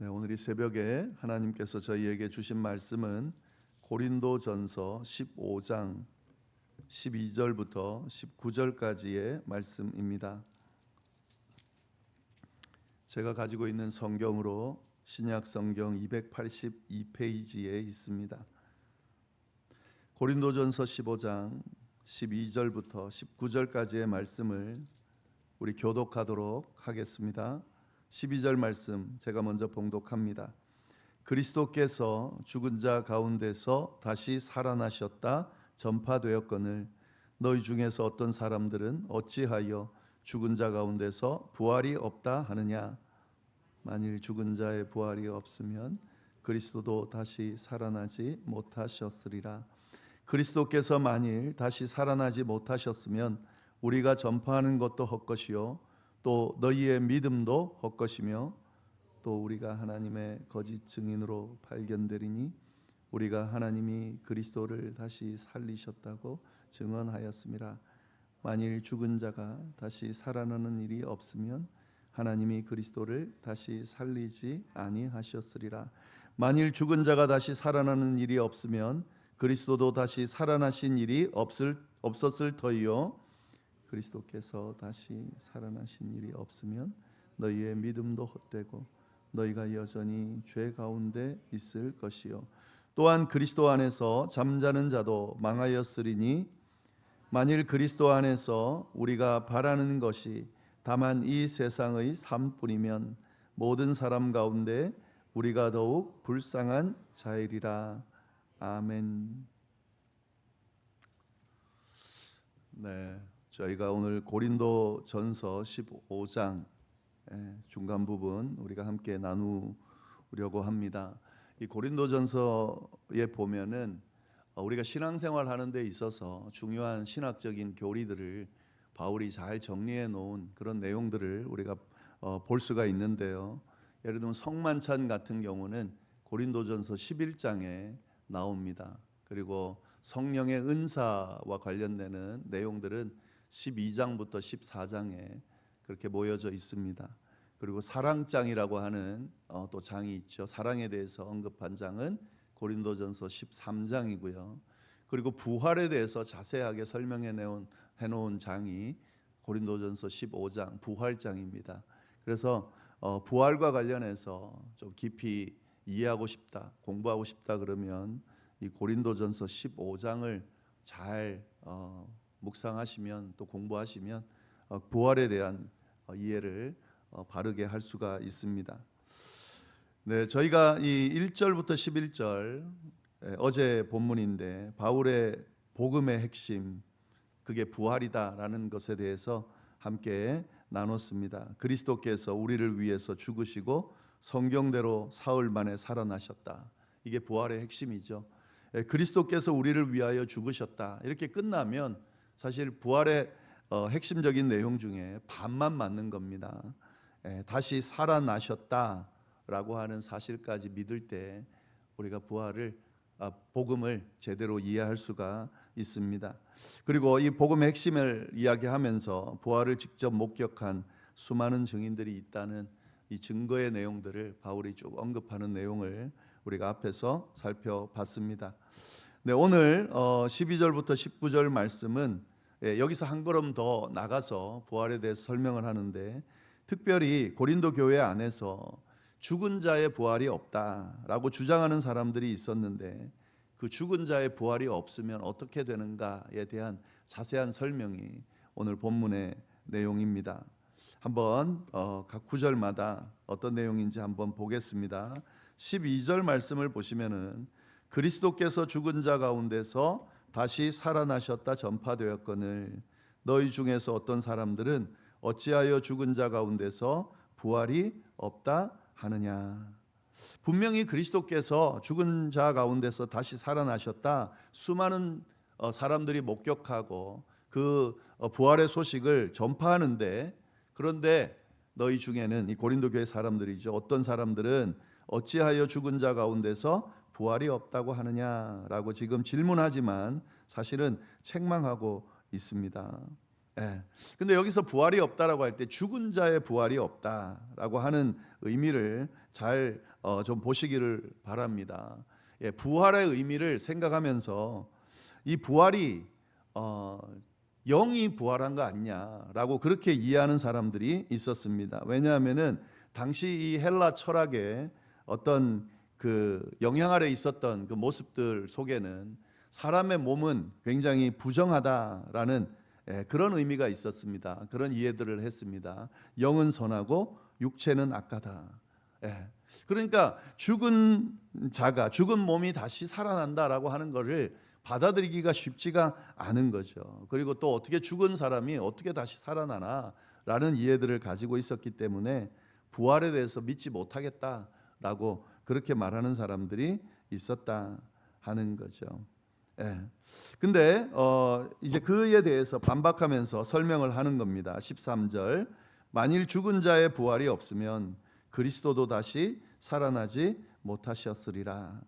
네, 오늘 이 새벽에 하나님께서 저희에게 주신 말씀은 고린도전서 15장 12절부터 19절까지의 말씀입니다. 제가 가지고 있는 성경으로 신약 성경 282페이지에 있습니다. 고린도전서 15장 12절부터 19절까지의 말씀을 우리 교독하도록 하겠습니다. 12절 말씀 제가 먼저 봉독합니다. 그리스도께서 죽은 자 가운데서 다시 살아나셨다 전파되었거늘 너희 중에서 어떤 사람들은 어찌하여 죽은 자 가운데서 부활이 없다 하느냐. 만일 죽은 자의 부활이 없으면 그리스도도 다시 살아나지 못하셨으리라. 그리스도께서 만일 다시 살아나지 못하셨으면 우리가 전파하는 것도 헛것이요 또 너희의 믿음도 헛것이며 또 우리가 하나님의 거짓 증인으로 발견되리니 우리가 하나님이 그리스도를 다시 살리셨다고 증언하였음이라. 만일 죽은 자가 다시 살아나는 일이 없으면 하나님이 그리스도를 다시 살리지 아니하셨으리라. 만일 죽은 자가 다시 살아나는 일이 없으면 그리스도도 다시 살아나신 일이 없었을 터이요 그리스도께서 다시 살아나신 일이 없으면 너희의 믿음도 헛되고 너희가 여전히 죄 가운데 있을 것이요 또한 그리스도 안에서 잠자는 자도 망하였으리니 만일 그리스도 안에서 우리가 바라는 것이 다만 이 세상의 삶뿐이면 모든 사람 가운데 우리가 더욱 불쌍한 자이리라. 아멘. 네, 저희가 오늘 고린도전서 15장 중간 부분 우리가 함께 나누려고 합니다. 이 고린도전서에 보면은 우리가 신앙생활 하는 데 있어서 중요한 신학적인 교리들을 바울이 잘 정리해 놓은 그런 내용들을 우리가 볼 수가 있는데요. 예를 들면 성만찬 같은 경우는 고린도전서 11장에 나옵니다. 그리고 성령의 은사와 관련되는 내용들은 12장부터 14장에 그렇게 모여져 있습니다. 그리고 사랑장이라고 하는 또 장이 있죠. 사랑에 대해서 언급한 장은 고린도전서 13장이고요. 그리고 부활에 대해서 자세하게 설명해 놓은 장이 고린도전서 15장 부활장입니다. 그래서 부활과 관련해서 좀 깊이 이해하고 싶다, 공부하고 싶다 그러면 이 고린도전서 15장을 잘 묵상하시면 또 공부하시면 부활에 대한 이해를 바르게 할 수가 있습니다. 네, 저희가 이 1절부터 11절 어제 본문인데 바울의 복음의 핵심 그게 부활이다라는 것에 대해서 함께 나눴습니다. 그리스도께서 우리를 위해서 죽으시고 성경대로 사흘 만에 살아나셨다. 이게 부활의 핵심이죠. 그리스도께서 우리를 위하여 죽으셨다. 이렇게 끝나면 사실 부활의 핵심적인 내용 중에 반만 맞는 겁니다. 다시 살아나셨다라고 하는 사실까지 믿을 때 우리가 복음을 제대로 이해할 수가 있습니다. 그리고 이 복음의 핵심을 이야기하면서 부활을 직접 목격한 수많은 증인들이 있다는 이 증거의 내용들을 바울이 쭉 언급하는 내용을 우리가 앞에서 살펴봤습니다. 네, 오늘 12절부터 19절 말씀은 여기서 한 걸음 더 나가서 부활에 대해서 설명을 하는데 특별히 고린도 교회 안에서 죽은 자의 부활이 없다라고 주장하는 사람들이 있었는데 그 죽은 자의 부활이 없으면 어떻게 되는가에 대한 자세한 설명이 오늘 본문의 내용입니다. 한번 각 구절마다 어떤 내용인지 한번 보겠습니다. 12절 말씀을 보시면은 그리스도께서 죽은 자 가운데서 다시 살아나셨다 전파되었거늘 너희 중에서 어떤 사람들은 어찌하여 죽은 자 가운데서 부활이 없다 하느냐. 분명히 그리스도께서 죽은 자 가운데서 다시 살아나셨다 수많은 사람들이 목격하고 그 부활의 소식을 전파하는데 그런데 너희 중에는 이 고린도 교회 사람들이죠. 어떤 사람들은 어찌하여 죽은 자 가운데서 부활이 없다고 하느냐라고 지금 질문하지만 사실은 책망하고 있습니다. 예. 근데 여기서 부활이 없다라고 할 때 죽은 자의 부활이 없다라고 하는 의미를 잘 좀 보시기를 바랍니다. 예, 부활의 의미를 생각하면서 이 부활이 영이 부활한 거 아니냐라고 그렇게 이해하는 사람들이 있었습니다. 왜냐하면은 당시 이 헬라 철학의 어떤 그 영향 아래 있었던 그 모습들 속에는 사람의 몸은 굉장히 부정하다라는 그런 의미가 있었습니다. 그런 이해들을 했습니다. 영은 선하고 육체는 악하다. 그러니까 죽은 자가, 죽은 몸이 다시 살아난다라고 하는 것을 받아들이기가 쉽지가 않은 거죠. 그리고 또 어떻게 죽은 사람이 어떻게 다시 살아나나라는 이해들을 가지고 있었기 때문에 부활에 대해서 믿지 못하겠다라고 그렇게 말하는 사람들이 있었다 하는 거죠. 근데 이제 그에 대해서 반박하면서 설명을 하는 겁니다. 13절. 만일 죽은 자의 부활이 없으면 그리스도도 다시 살아나지 못하셨으리라.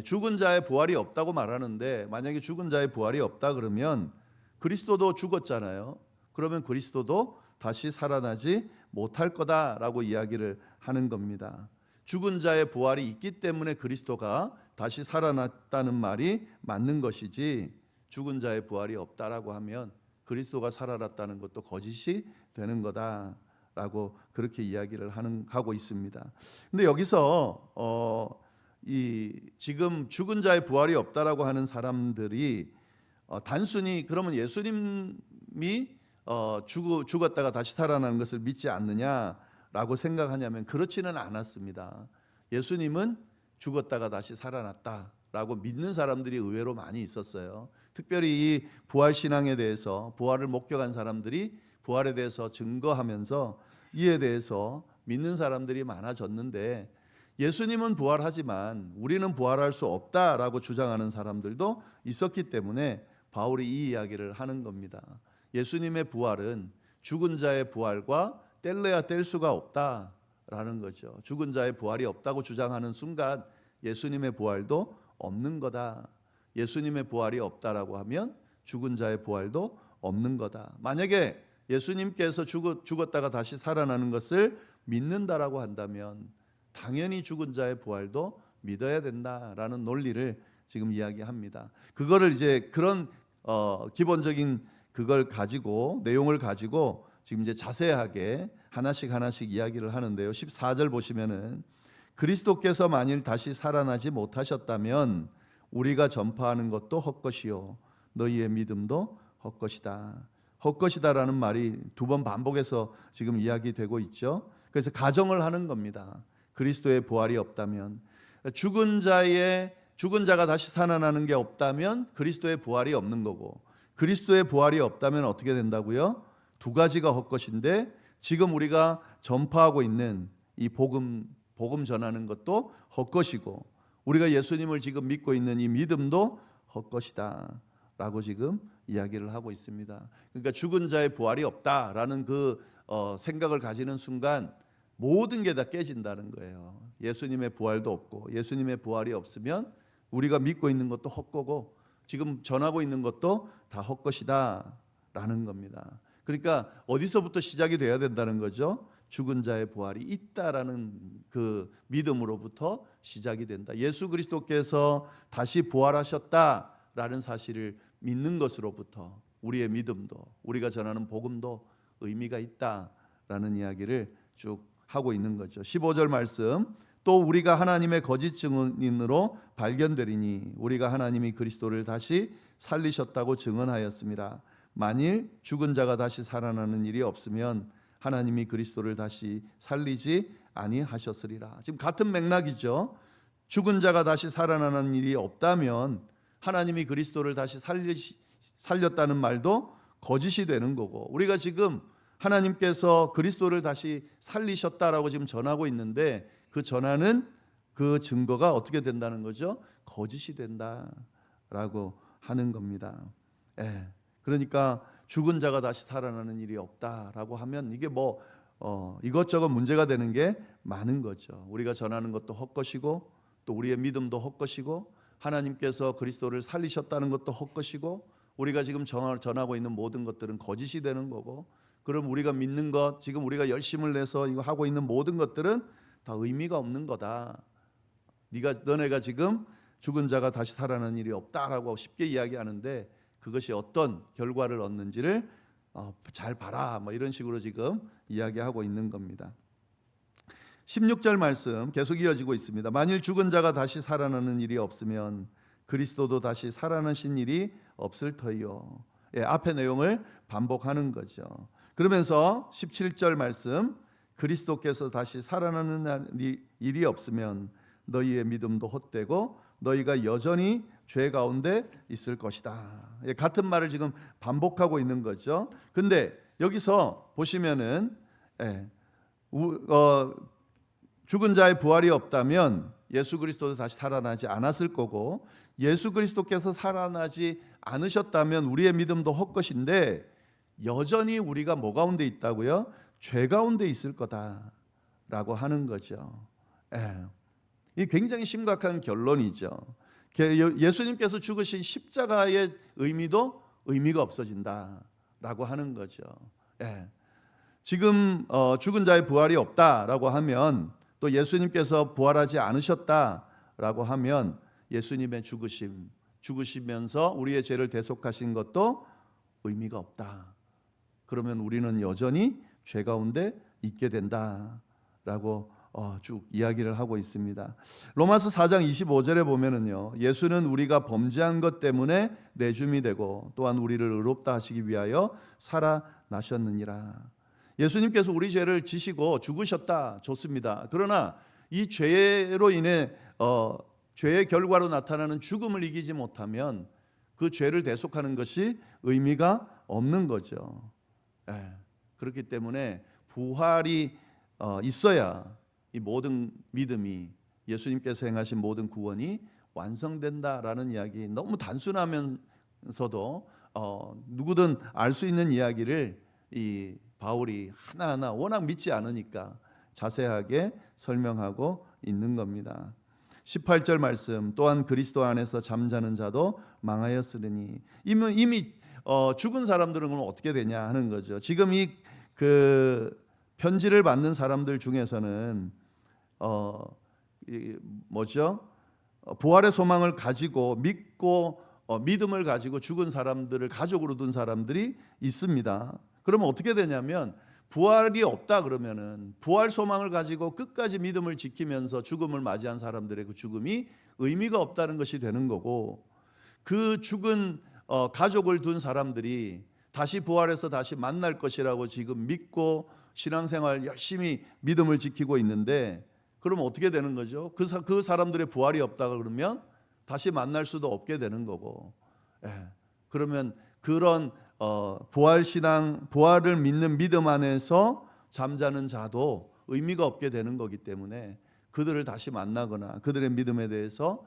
죽은 자의 부활이 없다고 말하는데 만약에 죽은 자의 부활이 없다 그러면 그리스도도 죽었잖아요. 그러면 그리스도도 다시 살아나지 못할 거다라고 이야기를 하는 겁니다. 죽은 자의 부활이 있기 때문에 그리스도가 다시 살아났다는 말이 맞는 것이지, 죽은 자의 부활이 없다라고 하면 그리스도가 살아났다는 것도 거짓이 되는 거다라고 그렇게 이야기를 하고 있습니다. 근데 여기서 지금 죽은 자의 부활이 없다라고 하는 사람들이 단순히 그러면 예수님이 죽었다가 다시 살아나는 것을 믿지 않느냐라고 생각하냐면 그렇지는 않았습니다. 예수님은 죽었다가 다시 살아났다라고 믿는 사람들이 의외로 많이 있었어요. 특별히 이 부활 신앙에 대해서, 부활을 목격한 사람들이 부활에 대해서 증거하면서 이에 대해서 믿는 사람들이 많아졌는데, 예수님은 부활하지만 우리는 부활할 수 없다라고 주장하는 사람들도 있었기 때문에 바울이 이 이야기를 하는 겁니다. 예수님의 부활은 죽은 자의 부활과 뗄래야 뗄 수가 없다라는 거죠. 죽은 자의 부활이 없다고 주장하는 순간 예수님의 부활도 없는 거다. 예수님의 부활이 없다라고 하면 죽은 자의 부활도 없는 거다. 만약에 예수님께서 죽었다가 다시 살아나는 것을 믿는다라고 한다면 당연히 죽은 자의 부활도 믿어야 된다라는 논리를 지금 이야기합니다. 그거를 이제 그런 기본적인 그걸 가지고, 내용을 가지고 지금 이제 자세하게 하나씩 이야기를 하는데요. 14절 보시면은 그리스도께서 만일 다시 살아나지 못하셨다면 우리가 전파하는 것도 헛것이요 너희의 믿음도 헛것이다. 헛것이다라는 말이 두 번 반복해서 지금 이야기되고 있죠. 그래서 가정을 하는 겁니다. 그리스도의 부활이 없다면, 죽은 자가 다시 살아나는 게 없다면 그리스도의 부활이 없는 거고, 그리스도의 부활이 없다면 어떻게 된다고요? 두 가지가 헛것인데, 지금 우리가 전파하고 있는 이 복음 전하는 것도 헛것이고, 우리가 예수님을 지금 믿고 있는 이 믿음도 헛것이다 라고 지금 이야기를 하고 있습니다. 그러니까 죽은 자의 부활이 없다라는 그 생각을 가지는 순간 모든 게 다 깨진다는 거예요. 예수님의 부활도 없고, 예수님의 부활이 없으면 우리가 믿고 있는 것도 헛거고 지금 전하고 있는 것도 다 헛것이다 라는 겁니다. 그러니까 어디서부터 시작이 돼야 된다는 거죠? 죽은 자의 부활이 있다라는 그 믿음으로부터 시작이 된다. 예수 그리스도께서 다시 부활하셨다라는 사실을 믿는 것으로부터 우리의 믿음도, 우리가 전하는 복음도 의미가 있다라는 이야기를 쭉 하고 있는 거죠. 15절 말씀, 또 우리가 하나님의 거짓 증인으로 발견되리니 우리가 하나님이 그리스도를 다시 살리셨다고 증언하였습니다. 만일 죽은 자가 다시 살아나는 일이 없으면 하나님이 그리스도를 다시 살리지 아니하셨으리라. 지금 같은 맥락이죠. 죽은 자가 다시 살아나는 일이 없다면 하나님이 그리스도를 다시 살렸다는 말도 거짓이 되는 거고, 우리가 지금 하나님께서 그리스도를 다시 살리셨다라고 지금 전하고 있는데 그 전하는 그 증거가 어떻게 된다는 거죠? 거짓이 된다라고 하는 겁니다. 그러니까 죽은 자가 다시 살아나는 일이 없다라고 하면 이게 뭐 이것저것 문제가 되는 게 많은 거죠. 우리가 전하는 것도 헛것이고, 또 우리의 믿음도 헛것이고, 하나님께서 그리스도를 살리셨다는 것도 헛것이고, 우리가 지금 전하고 있는 모든 것들은 거짓이 되는 거고, 그럼 우리가 믿는 것, 지금 우리가 열심을 내서 이거 하고 있는 모든 것들은 다 의미가 없는 거다. 너네가 지금 죽은 자가 다시 살아나는 일이 없다라고 쉽게 이야기하는데, 그것이 어떤 결과를 얻는지를 잘 봐라, 뭐 이런 식으로 지금 이야기하고 있는 겁니다. 16절 말씀 계속 이어지고 있습니다. 만일 죽은 자가 다시 살아나는 일이 없으면 그리스도도 다시 살아나신 일이 없을 터이요. 예, 앞의 내용을 반복하는 거죠. 그러면서 17절 말씀, 그리스도께서 다시 살아나는 일이 없으면 너희의 믿음도 헛되고 너희가 여전히 죄 가운데 있을 것이다. 예, 같은 말을 지금 반복하고 있는 거죠. 근데 여기서 보시면은 죽은 자의 부활이 없다면 예수 그리스도도 다시 살아나지 않았을 거고, 예수 그리스도께서 살아나지 않으셨다면 우리의 믿음도 헛것인데 여전히 우리가 뭐 가운데 있다고요? 죄 가운데 있을 거다라고 하는 거죠. 이 굉장히 심각한 결론이죠. 예수님께서 죽으신 십자가의 의미가 없어진다라고 하는 거죠. 지금 죽은 자의 부활이 없다라고 하면, 또 예수님께서 부활하지 않으셨다라고 하면 예수님의 죽으시면서 우리의 죄를 대속하신 것도 의미가 없다. 그러면 우리는 여전히 죄 가운데 있게 된다라고 쭉 이야기를 하고 있습니다. 로마서 4장 25절에 보면은요, 예수는 우리가 범죄한 것 때문에 내줌이 되고 또한 우리를 의롭다 하시기 위하여 살아나셨느니라. 예수님께서 우리 죄를 지시고 죽으셨다, 좋습니다. 그러나 이 죄로 인해 죄의 결과로 나타나는 죽음을 이기지 못하면 그 죄를 대속하는 것이 의미가 없는 거죠. 그렇기 때문에 부활이 있어야 이 모든 믿음이, 예수님께서 행하신 모든 구원이 완성된다라는 이야기, 너무 단순하면서도 누구든 알 수 있는 이야기를 이 바울이 하나하나 워낙 믿지 않으니까 자세하게 설명하고 있는 겁니다. 18절 말씀, 또한 그리스도 안에서 잠자는 자도 망하였으니, 이미 죽은 사람들은 그럼 어떻게 되냐 하는 거죠. 지금 이 편지를 받는 사람들 중에서는 부활의 소망을 가지고 믿고 믿음을 가지고 죽은 사람들을 가족으로 둔 사람들이 있습니다. 그러면 어떻게 되냐면, 부활이 없다 그러면은 부활 소망을 가지고 끝까지 믿음을 지키면서 죽음을 맞이한 사람들의 그 죽음이 의미가 없다는 것이 되는 거고, 그 죽은 가족을 둔 사람들이 다시 부활해서 다시 만날 것이라고 지금 믿고 신앙생활 열심히 믿음을 지키고 있는데, 그러면 어떻게 되는 거죠? 그 사람들의 부활이 없다 그러면 다시 만날 수도 없게 되는 거고, 그러면 그런 부활을 믿는 믿음 안에서 잠자는 자도 의미가 없게 되는 거기 때문에, 그들을 다시 만나거나 그들의 믿음에 대해서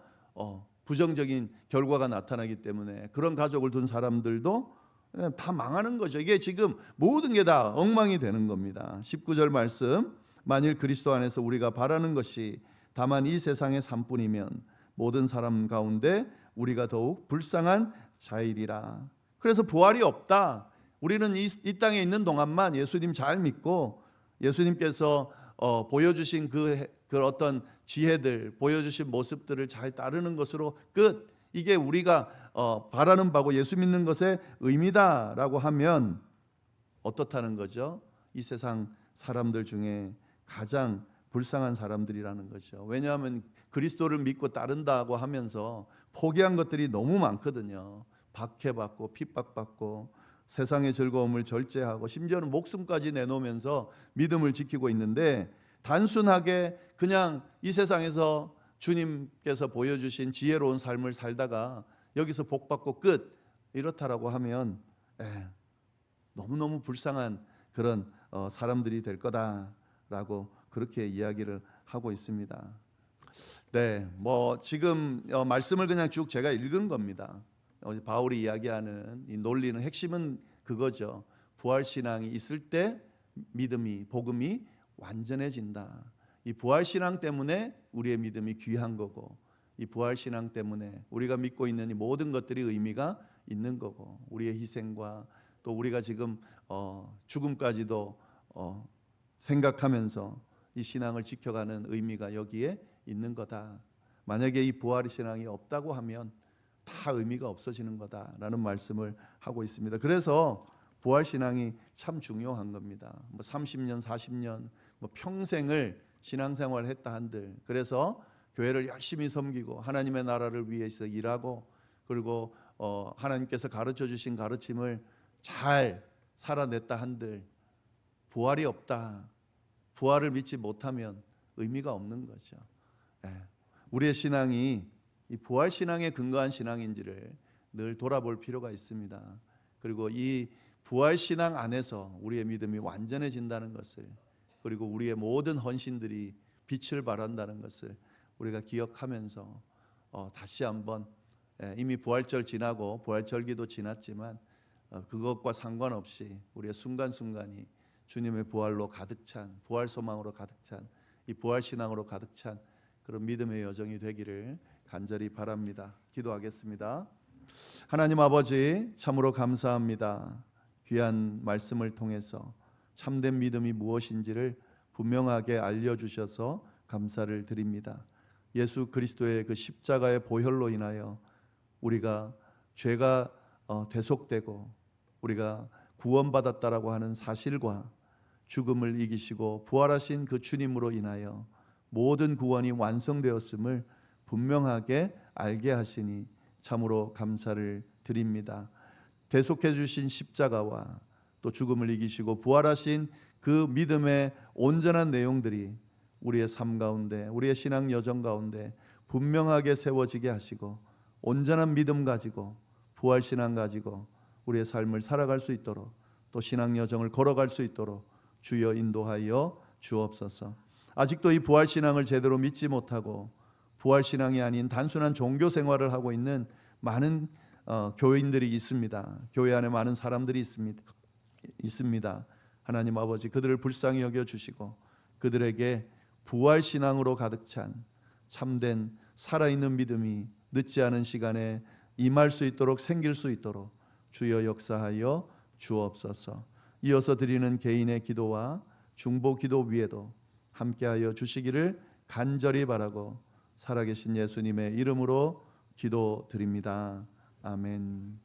부정적인 결과가 나타나기 때문에 그런 가족을 둔 사람들도 다 망하는 거죠. 이게 지금 모든 게 다 엉망이 되는 겁니다. 19절 말씀, 만일 그리스도 안에서 우리가 바라는 것이 다만 이 세상의 삶뿐이면 모든 사람 가운데 우리가 더욱 불쌍한 자이리라. 그래서 부활이 없다, 우리는 이 땅에 있는 동안만 예수님 잘 믿고 예수님께서 보여주신 그 어떤 지혜들, 보여주신 모습들을 잘 따르는 것으로 끝, 이게 우리가 바라는 바고 예수 믿는 것의 의미다라고 하면 어떻다는 거죠? 이 세상 사람들 중에 가장 불쌍한 사람들이라는 거죠. 왜냐하면 그리스도를 믿고 따른다고 하면서 포기한 것들이 너무 많거든요. 박해받고 핍박받고 세상의 즐거움을 절제하고 심지어는 목숨까지 내놓으면서 믿음을 지키고 있는데, 단순하게 그냥 이 세상에서 주님께서 보여주신 지혜로운 삶을 살다가 여기서 복받고 끝, 이렇다라고 하면 너무너무 불쌍한 그런 사람들이 될 거다라고 그렇게 이야기를 하고 있습니다. 지금 말씀을 그냥 쭉 제가 읽은 겁니다. 바울이 이야기하는 이 논리는 핵심은 그거죠. 부활신앙이 있을 때 복음이 완전해진다. 이 부활신앙 때문에 우리의 믿음이 귀한 거고, 이 부활신앙 때문에 우리가 믿고 있는 이 모든 것들이 의미가 있는 거고, 우리의 희생과 또 우리가 지금 죽음까지도 생각하면서 이 신앙을 지켜가는 의미가 여기에 있는 거다. 만약에 이 부활의 신앙이 없다고 하면 다 의미가 없어지는 거다라는 말씀을 하고 있습니다. 그래서 부활 신앙이 참 중요한 겁니다. 30년, 40년, 평생을 신앙생활을 했다 한들, 그래서 교회를 열심히 섬기고 하나님의 나라를 위해서 일하고, 그리고 하나님께서 가르쳐 주신 가르침을 잘 살아냈다 한들 부활이 없다, 부활을 믿지 못하면 의미가 없는 거죠. 우리의 신앙이 이 부활 신앙에 근거한 신앙인지를 늘 돌아볼 필요가 있습니다. 그리고 이 부활 신앙 안에서 우리의 믿음이 완전해진다는 것을, 그리고 우리의 모든 헌신들이 빛을 발한다는 것을 우리가 기억하면서 다시 한번, 이미 부활절 지나고 부활절기도 지났지만 그것과 상관없이 우리의 순간순간이 주님의 부활로 가득 찬, 부활 소망으로 가득 찬, 이 부활 신앙으로 가득 찬 그런 믿음의 여정이 되기를 간절히 바랍니다. 기도하겠습니다. 하나님 아버지, 참으로 감사합니다. 귀한 말씀을 통해서 참된 믿음이 무엇인지를 분명하게 알려주셔서 감사를 드립니다. 예수 그리스도의 그 십자가의 보혈로 인하여 우리가 죄가 대속되고 우리가 구원받았다라고 하는 사실과 죽음을 이기시고 부활하신 그 주님으로 인하여 모든 구원이 완성되었음을 분명하게 알게 하시니 참으로 감사를 드립니다. 대속해 주신 십자가와 또 죽음을 이기시고 부활하신 그 믿음의 온전한 내용들이 우리의 삶 가운데, 우리의 신앙 여정 가운데 분명하게 세워지게 하시고 온전한 믿음 가지고 부활 신앙 가지고 우리의 삶을 살아갈 수 있도록, 또 신앙 여정을 걸어갈 수 있도록 주여 인도하여 주옵소서. 아직도 이 부활 신앙을 제대로 믿지 못하고 부활 신앙이 아닌 단순한 종교 생활을 하고 있는 많은 교인들이 있습니다. 교회 안에 많은 사람들이 있습니다. 하나님 아버지, 그들을 불쌍히 여겨 주시고 그들에게 부활 신앙으로 가득 찬 참된 살아있는 믿음이 늦지 않은 시간에 임할 수 있도록, 생길 수 있도록 주여 역사하여 주옵소서. 이어서 드리는 개인의 기도와 중보 기도 위에도 함께하여 주시기를 간절히 바라고 살아계신 예수님의 이름으로 기도드립니다. 아멘.